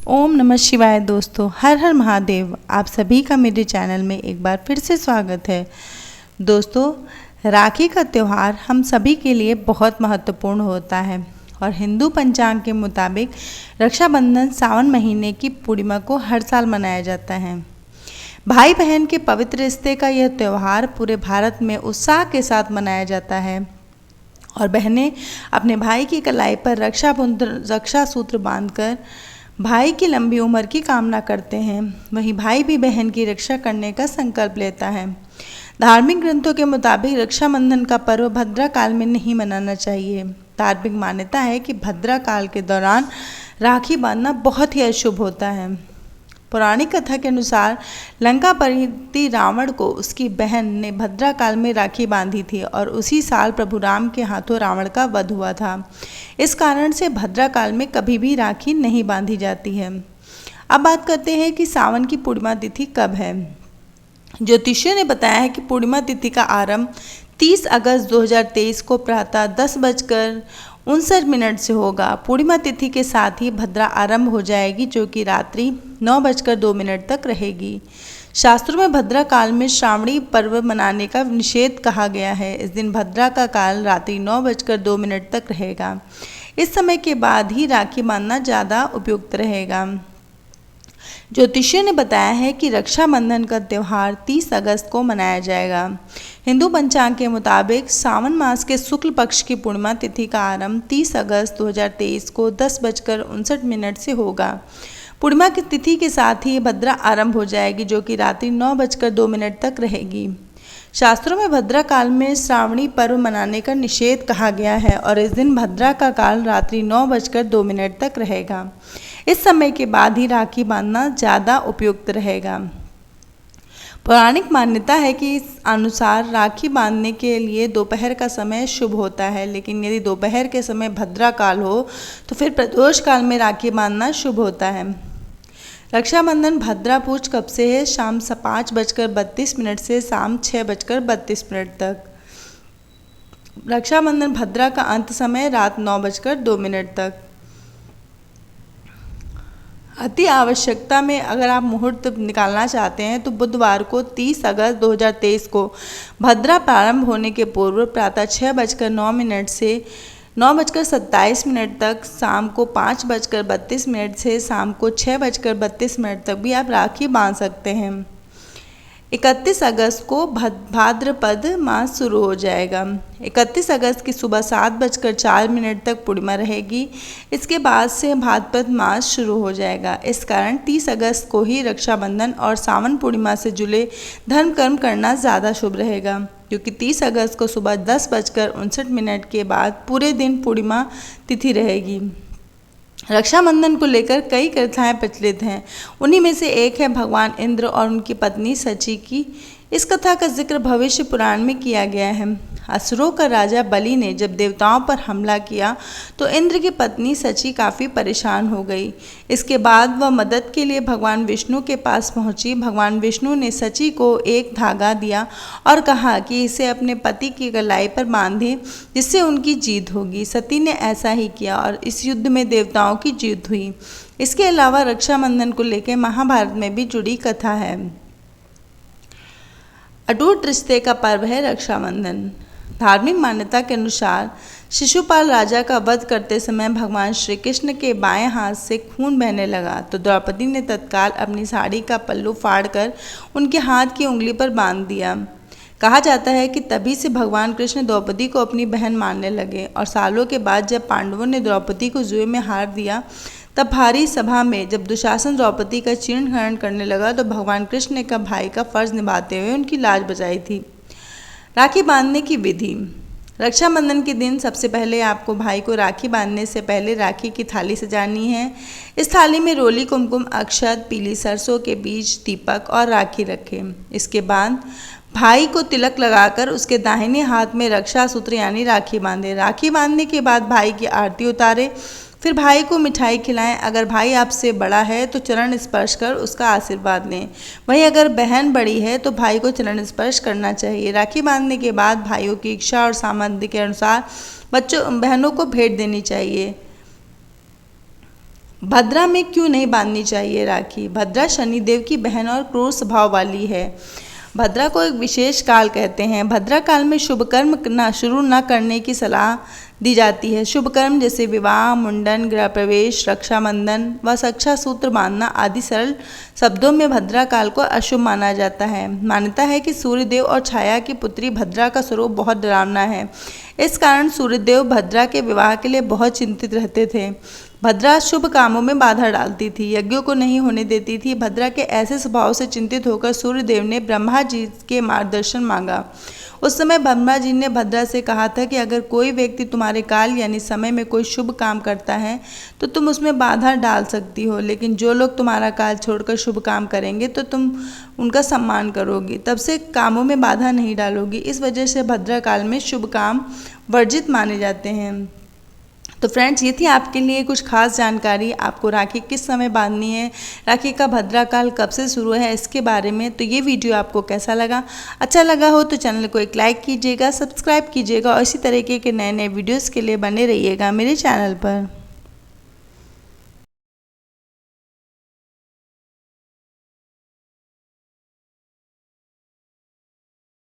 ओम नमः शिवाय। दोस्तों, हर हर महादेव। आप सभी का मेरे चैनल में एक बार फिर से स्वागत है। दोस्तों, राखी का त्यौहार हम सभी के लिए बहुत महत्वपूर्ण होता है और हिंदू पंचांग के मुताबिक रक्षाबंधन सावन महीने की पूर्णिमा को हर साल मनाया जाता है। भाई बहन के पवित्र रिश्ते का यह त्यौहार पूरे भारत में उत्साह के साथ मनाया जाता है और बहनें अपने भाई की कलाई पर रक्षा सूत्र बांधकर भाई की लंबी उम्र की कामना करते हैं। वहीं भाई भी बहन की रक्षा करने का संकल्प लेता है। धार्मिक ग्रंथों के मुताबिक रक्षाबंधन का पर्व भद्रा काल में नहीं मनाना चाहिए। धार्मिक मान्यता है कि भद्रा काल के दौरान राखी बांधना बहुत ही अशुभ होता है। पौराणिक कथा के अनुसार लंकापति रावण को उसकी बहन ने भद्रा काल में राखी बांधी थी और उसी साल प्रभु राम के हाथों रावण का वध हुआ था। इस कारण से भद्रा काल में कभी भी राखी नहीं बांधी जाती है। अब बात करते हैं कि सावन की पूर्णिमा तिथि कब है। ज्योतिषियों ने बताया है कि पूर्णिमा तिथि का आरंभ 30 अगस्त 2023 को प्रातः 10:59 से होगा। पूर्णिमा तिथि के साथ ही भद्रा आरंभ हो जाएगी, जो कि रात्रि 9:02 तक रहेगी। शास्त्रों में भद्रा काल में श्रावणी पर्व मनाने का निषेध कहा गया है। इस दिन भद्रा का काल रात्रि 9:02 तक रहेगा। इस समय के बाद ही राखी बांधना ज़्यादा उपयुक्त रहेगा। ज्योतिषियों ने बताया है कि रक्षाबंधन का त्यौहार 30 अगस्त को मनाया जाएगा। हिंदू पंचांग के मुताबिक सावन मास के शुक्ल पक्ष की पूर्णिमा तिथि का आरंभ 30 अगस्त 2023 को 10:59 से होगा। पूर्णिमा की तिथि के साथ ही भद्रा आरंभ हो जाएगी, जो कि रात्रि 9:02 तक रहेगी। शास्त्रों में भद्रा काल में श्रावणी पर्व मनाने का निषेध कहा गया है और इस दिन भद्रा का काल रात्रि 9:02 तक रहेगा। इस समय के बाद ही राखी बांधना ज़्यादा उपयुक्त रहेगा। पौराणिक मान्यता है कि इस अनुसार राखी बांधने के लिए दोपहर का समय शुभ होता है, लेकिन यदि दोपहर के समय भद्रा काल हो तो फिर प्रदोष काल में राखी बांधना शुभ होता है। रक्षाबंधन भद्रा पूज कब से है? शाम 5:32 से शाम 6:32 तक। रक्षाबंधन भद्रा का अंत समय रात 9:02 तक। अति आवश्यकता में अगर आप मुहूर्त निकालना चाहते हैं तो बुधवार को 30 अगस्त 2023 को भद्रा प्रारंभ होने के पूर्व प्रातः 6:09 से 9:27 तक, शाम को 5:32 से शाम को 6:32 तक भी आप राखी बांध सकते हैं। 31 अगस्त को भाद्रपद मास शुरू हो जाएगा। 31 अगस्त की सुबह 7:04 तक पूर्णिमा रहेगी। इसके बाद से भाद्रपद मास शुरू हो जाएगा। इस कारण 30 अगस्त को ही रक्षाबंधन और सावन पूर्णिमा से जुड़े धर्म कर्म करना ज़्यादा शुभ रहेगा, क्योंकि 30 अगस्त को सुबह 10:59 के बाद पूरे दिन पूर्णिमा तिथि रहेगी। रक्षाबंधन को लेकर कई कथाएं प्रचलित हैं। उन्हीं में से एक है भगवान इंद्र और उनकी पत्नी सची की। इस कथा का जिक्र भविष्य पुराण में किया गया है। असुरों का राजा बलि ने जब देवताओं पर हमला किया तो इंद्र की पत्नी सची काफ़ी परेशान हो गई। इसके बाद वह मदद के लिए भगवान विष्णु के पास पहुंची। भगवान विष्णु ने सची को एक धागा दिया और कहा कि इसे अपने पति की कलाई पर बांधे, जिससे उनकी जीत होगी। सती ने ऐसा ही किया और इस युद्ध में देवताओं की जीत हुई। इसके अलावा रक्षाबंधन को लेकर महाभारत में भी जुड़ी कथा है। अटूट रिश्ते का पर्व है रक्षाबंधन। धार्मिक मान्यता के अनुसार शिशुपाल राजा का वध करते समय भगवान श्री कृष्ण के बाएं हाथ से खून बहने लगा तो द्रौपदी ने तत्काल अपनी साड़ी का पल्लू फाड़कर उनके हाथ की उंगली पर बांध दिया। कहा जाता है कि तभी से भगवान कृष्ण द्रौपदी को अपनी बहन मानने लगे और सालों के बाद जब पांडवों ने द्रौपदी को जुए में हार दिया, तब भारी सभा में जब दुशासन द्रौपदी का चीर्ण हरण करने लगा तो भगवान कृष्ण ने का भाई का फर्ज निभाते हुए उनकी लाज बचाई थी। राखी बांधने की विधि। रक्षाबंधन के दिन सबसे पहले आपको भाई को राखी बांधने से पहले राखी की थाली सजानी है। इस थाली में रोली, कुमकुम, अक्षत, पीली सरसों के बीज, दीपक और राखी रखें। इसके बाद भाई को तिलक लगाकर उसके दाहिने हाथ में रक्षा सूत्र यानी राखी बांधें। राखी बांधने के बाद भाई की आरती उतारें। फिर भाई को मिठाई खिलाएं। अगर भाई आपसे बड़ा है तो चरण स्पर्श कर उसका आशीर्वाद लें। वहीं अगर बहन बड़ी है तो भाई को चरण स्पर्श करना चाहिए। राखी बांधने के बाद भाइयों की इच्छा और सामर्थ्य के अनुसार बहनों को भेंट देनी चाहिए। भद्रा में क्यों नहीं बांधनी चाहिए राखी? भद्रा शनिदेव की बहन और क्रूर स्वभाव वाली है। भद्रा को एक विशेष काल कहते हैं। भद्रा काल में शुभ कर्म शुरू न करने की सलाह दी जाती है। शुभ कर्म जैसे विवाह, मुंडन, गृह प्रवेश, रक्षाबंधन व शिक्षा सूत्र बांधना आदि सरल शब्दों में भद्रा काल को अशुभ माना जाता है। मान्यता है कि सूर्यदेव और छाया की पुत्री भद्रा का स्वरूप बहुत डरावना है। इस कारण सूर्यदेव भद्रा के विवाह के लिए बहुत चिंतित रहते थे। भद्रा शुभ कामों में बाधा डालती थी, यज्ञों को नहीं होने देती थी। भद्रा के ऐसे स्वभाव से चिंतित होकर सूर्यदेव ने ब्रह्मा जी के मार्गदर्शन मांगा। उस समय ब्रह्मा जी ने भद्रा से कहा था कि अगर कोई व्यक्ति तुम्हारे काल यानी समय में कोई शुभ काम करता है तो तुम उसमें बाधा डाल सकती हो, लेकिन जो लोग तुम्हारा काल छोड़कर शुभ काम करेंगे तो तुम उनका सम्मान करोगी, तब से कामों में बाधा नहीं डालोगी। इस वजह से भद्रा काल में शुभ काम वर्जित माने जाते हैं। तो फ्रेंड्स, ये थी आपके लिए कुछ खास जानकारी। आपको राखी किस समय बांधनी है, राखी का भद्रा काल कब से शुरू है, इसके बारे में। तो ये वीडियो आपको कैसा लगा? अच्छा लगा हो तो चैनल को एक लाइक कीजिएगा, सब्सक्राइब कीजिएगा और इसी तरीके के नए नए वीडियोस के लिए बने रहिएगा मेरे चैनल पर।